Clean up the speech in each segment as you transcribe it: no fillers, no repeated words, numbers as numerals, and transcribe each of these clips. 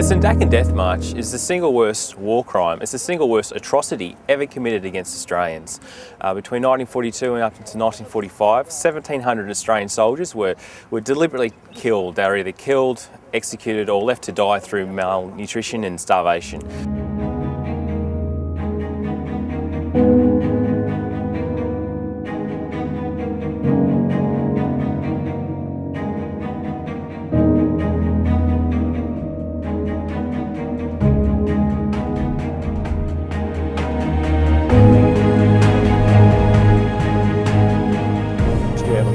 Sandakan Death March is the single worst war crime. It's the single worst atrocity ever committed against Australians. Between 1942 and up until 1945, 1,700 Australian soldiers were deliberately killed. They were either killed, executed or left to die through malnutrition and starvation.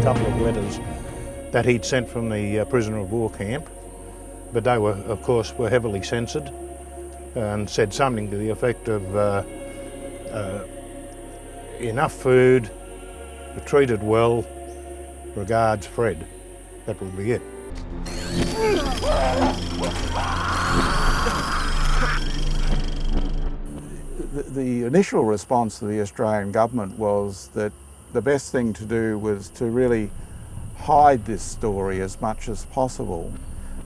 Couple of letters that he'd sent from the prisoner of war camp, but they were, of course, heavily censored and said something to the effect of enough food, we're treated well, regards Fred. That would be it. The initial response to the Australian government was that the best thing to do was to really hide this story as much as possible,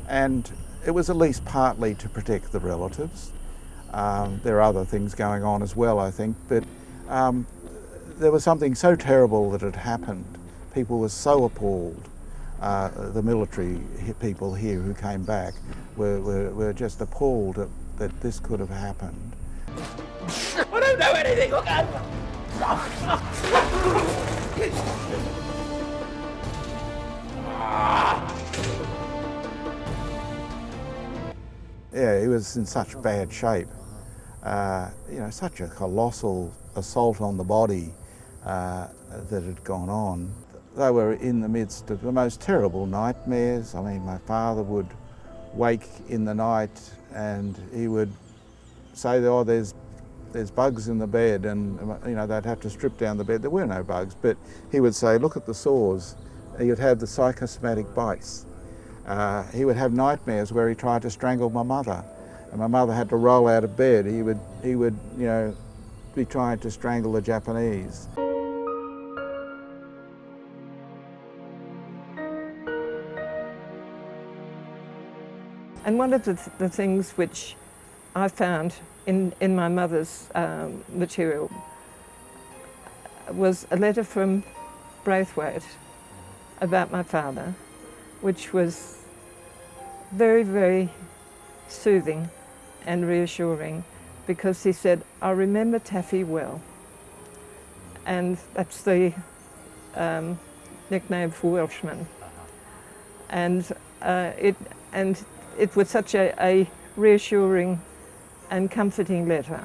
and it was at least partly to protect the relatives. There are other things going on as well, I think, but there was something so terrible that had happened. People were so appalled. The military people here who came back were just appalled that this could have happened. I don't know anything, okay? Yeah, he was in such bad shape. You know, such a colossal assault on the body that had gone on. They were in the midst of the most terrible nightmares. I mean, my father would wake in the night and he would say, oh, there's bugs in the bed, and you know, they'd have to strip down the bed. There were no bugs, but he would say, look at the sores. He would have the psychosomatic bites. He would have nightmares where he tried to strangle my mother, and my mother had to roll out of bed. He would, you know, be trying to strangle the Japanese. And one of the things which I found in my mother's material was a letter from Braithwaite about my father, which was very, very soothing and reassuring, because he said, I remember Taffy well. And that's the nickname for Welshman. And it was such a reassuring and comforting letter.